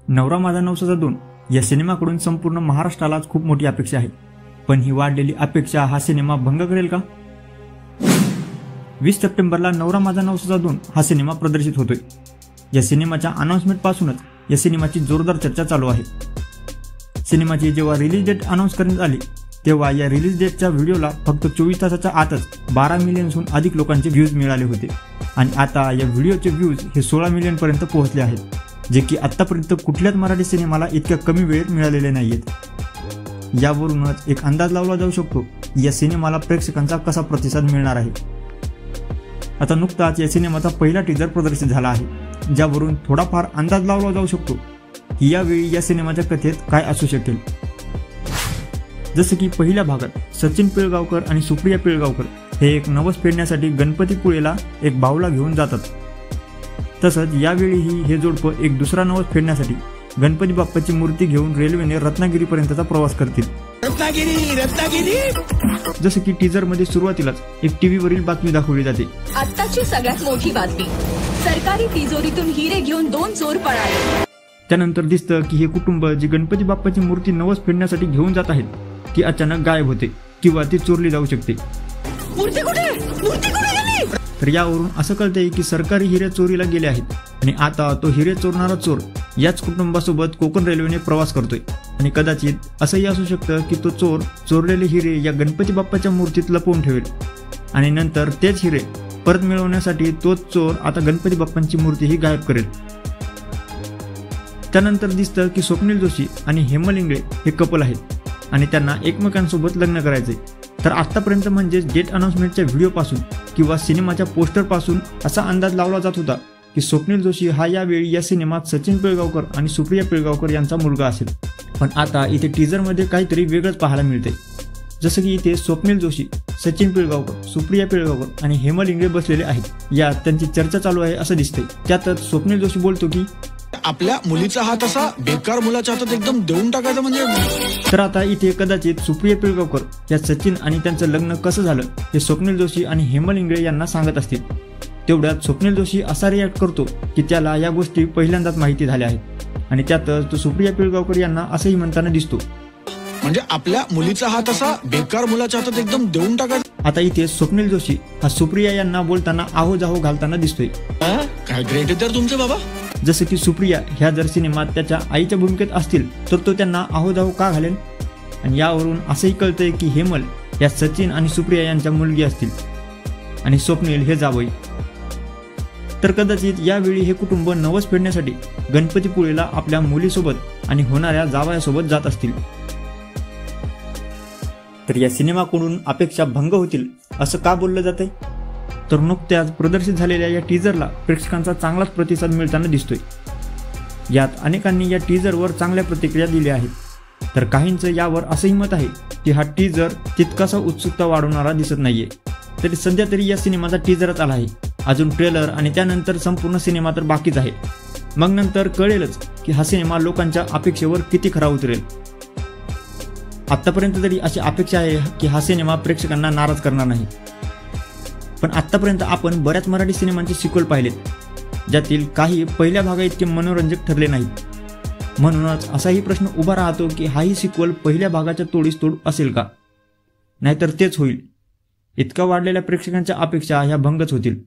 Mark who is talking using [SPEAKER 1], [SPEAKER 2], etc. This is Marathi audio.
[SPEAKER 1] नवरा माझा नवसाचा 2 या सिनेमाकडून संपूर्ण महाराष्ट्रालाच खूप मोठी अपेक्षा आहे, पण ही वाढलेली अपेक्षा हा सिनेमा भंग करेल का? 20 सप्टेंबरला नवरा माझा नवसाचा 2 हा सिनेमा प्रदर्शित होतोय। या सिनेमाच्या अनाउन्समेंट पासूनच या सिनेमाची जोरदार चर्चा चालू आहे। सिनेमाची जेव्हा रिलीज डेट अनाउन्स करण्यात आली तेव्हा या रिलीज डेटच्या व्हिडिओला फक्त 24 तासाच्या आतच 12 मिलियनहून अधिक लोकांचे व्ह्यूज मिळाले होते आणि आता या व्हिडिओचे व्ह्यूज हे 16 मिलियन पर्यंत पोहोचले आहेत, जे की आतापर्यंत कुठल्याच मराठी सिनेमाला इतक्या कमी वेळेत मिळालेले नाहीयेत। यावरूनच एक अंदाज लावला जाऊ शकतो या सिनेमाला प्रेक्षकांचा कसा प्रतिसाद मिळणार आहे। आता नुकताच या सिनेमाचा पहिला टीजर प्रदर्शित झाला आहे, ज्यावरून थोडाफार अंदाज लावला जाऊ शकतो की यावेळी या सिनेमाच्या कथेत काय असू शकेल। जसे की पहिल्या भागात सचिन पिळगावकर आणि सुप्रिया पिळगावकर हे एक नवस फेडण्यासाठी गणपतीपुळेला एक बाहुला घेऊन जातात, तसंच यावेळीही हे जोडपं एक दुसरा नवस फेडण्यासाठी गणपती बाप्पाची मूर्ती घेऊन रेल्वेने रत्नागिरीपर्यंतचा प्रवास करतील। जसे की टीजर मध्ये सुरुवातीलाच एक टीव्हीवरील बातमी दाखवली जाते।
[SPEAKER 2] आत्ताची सगळ्यात मोठी बातमी, सरकारी तिजोरीतून हिरे घेऊन 2 चोर पळाले।
[SPEAKER 1] त्यानंतर दिसतं की हे कुटुंब जी गणपती बाप्पाची मूर्ती नवस फेडण्यासाठी घेऊन जात आहेत ती अचानक गायब होते किंवा ती चोरली जाऊ शकते।
[SPEAKER 2] मूर्ती कुठे गेली?
[SPEAKER 1] तर यावरून असं कळतंय की सरकारी हिरे चोरीला गेले आहेत आणि आता तो हिरे चोरणारा चोर याच कुटुंबासोबत कोकण रेल्वेने प्रवास करतोय आणि कदाचित असंही असू शकतं की तो चोर चोरलेले हिरे या गणपती बाप्पाच्या मूर्तीत लपवून ठेवेल आणि नंतर तेच हिरे परत मिळवण्यासाठी तोच चोर आता गणपती बाप्पांची मूर्तीही गायब करेल। त्यानंतर दिसतं की स्वप्नील जोशी आणि हेमल इंगळे हे कपल आहेत आणि त्यांना एकमेकांसोबत लग्न करायचंय। तर आतापर्यंत म्हणजे डेट अनाउन्समेंटच्या व्हिडिओपासून किंवा सिनेमाच्या पोस्टरपासून असा अंदाज लावला जात होता की स्वप्नील जोशी हा यावेळी या सिनेमात सचिन पिळगावकर आणि सुप्रिया पिळगावकर यांचा मुलगा असेल, पण आता इथे टीजरमध्ये काहीतरी वेगळंच पाहायला मिळते। जसं की इथे स्वप्नील जोशी, सचिन पिळगावकर, सुप्रिया पिळगावकर आणि हेमल इंगळे बसलेले आहेत, यात त्यांची चर्चा चालू आहे असं दिसतंय। त्यातच स्वप्नील जोशी बोलतो की
[SPEAKER 3] आपल्या मुलीचा हात असा बेकार मुलाच्या हातात एकदम देऊन टाकायचा म्हणजे।
[SPEAKER 1] तर आता इथे कदाचित सुप्रिया पिळगावकर या सचिन आणि त्यांचं लग्न कसं झालं हे स्वप्नील जोशी आणि हेमल इंगळे यांना सांगत असतील। तेवढ्यात स्वप्नील जोशी असा रिॲक्ट करतो की त्याला या गोष्टी पहिल्यांदाच माहिती झाल्या आहेत आणि त्यातच तो सुप्रिया पिळगावकर यांना असंही म्हणताना दिसतो,
[SPEAKER 3] म्हणजे आपल्या मुलीचा हात असा बेकार मुलाच्या हातात एकदम देऊन टाकायचा।
[SPEAKER 1] आता इथे स्वप्नील जोशी हा सुप्रिया यांना बोलताना आहो जाहो घालताना दिसतोय।
[SPEAKER 3] काय ग्रेट आहे तर तुमचे बाबा।
[SPEAKER 1] जसं की सुप्रिया ह्या जर सिनेमात त्याच्या आईच्या भूमिकेत असतील तर तो त्यांना आहो जाहो का घालेल, आणि यावरून असंही कळतंय की हेमल या सचिन आणि सुप्रिया यांच्या मुलगी असतील आणि स्वप्नील हे जावई। तर कदाचित यावेळी हे कुटुंब नवस फेडण्यासाठी गणपतीपुळेला आपल्या मुलीसोबत आणि होणाऱ्या जावयासोबत जात असतील। तर या सिनेमाकडून अपेक्षा भंग होतील असं का बोललं जातंय? तर नुकत्याच प्रदर्शित झालेल्या या टीजरला प्रेक्षकांचा चांगलाच प्रतिसाद मिळताना दिसतोय। यात अनेकांनी या टीजरवर चांगल्या प्रतिक्रिया दिल्या आहेत, तर काहींचं यावर असंही मत आहे की हा टीजर तितकासा उत्सुकता वाढवणारा दिसत नाहीये। तरी सध्या तरी या सिनेमाचा टीजरच आला आहे, अजून ट्रेलर आणि त्यानंतर संपूर्ण सिनेमा तर बाकीच आहे। मग नंतर कळेलच की हा सिनेमा लोकांच्या अपेक्षेवर किती खरा उतरेल। आतापर्यंत तरी अशी अपेक्षा आहे की हा सिनेमा प्रेक्षकांना नाराज करणार नाही, पण आतापर्यंत आपण बऱ्याच मराठी सिनेमांचे सिक्वल पाहिलेत, ज्यातील काही पहिल्या भागा इतके मनोरंजक ठरले नाहीत। म्हणूनच असाही प्रश्न उभा राहतो की हाही सिक्वल पहिल्या भागाच्या तोडीस तोड असेल का, नाहीतर तेच होईल। इतका वाढलेल्या प्रेक्षकांच्या अपेक्षा ह्या भंगच होतील।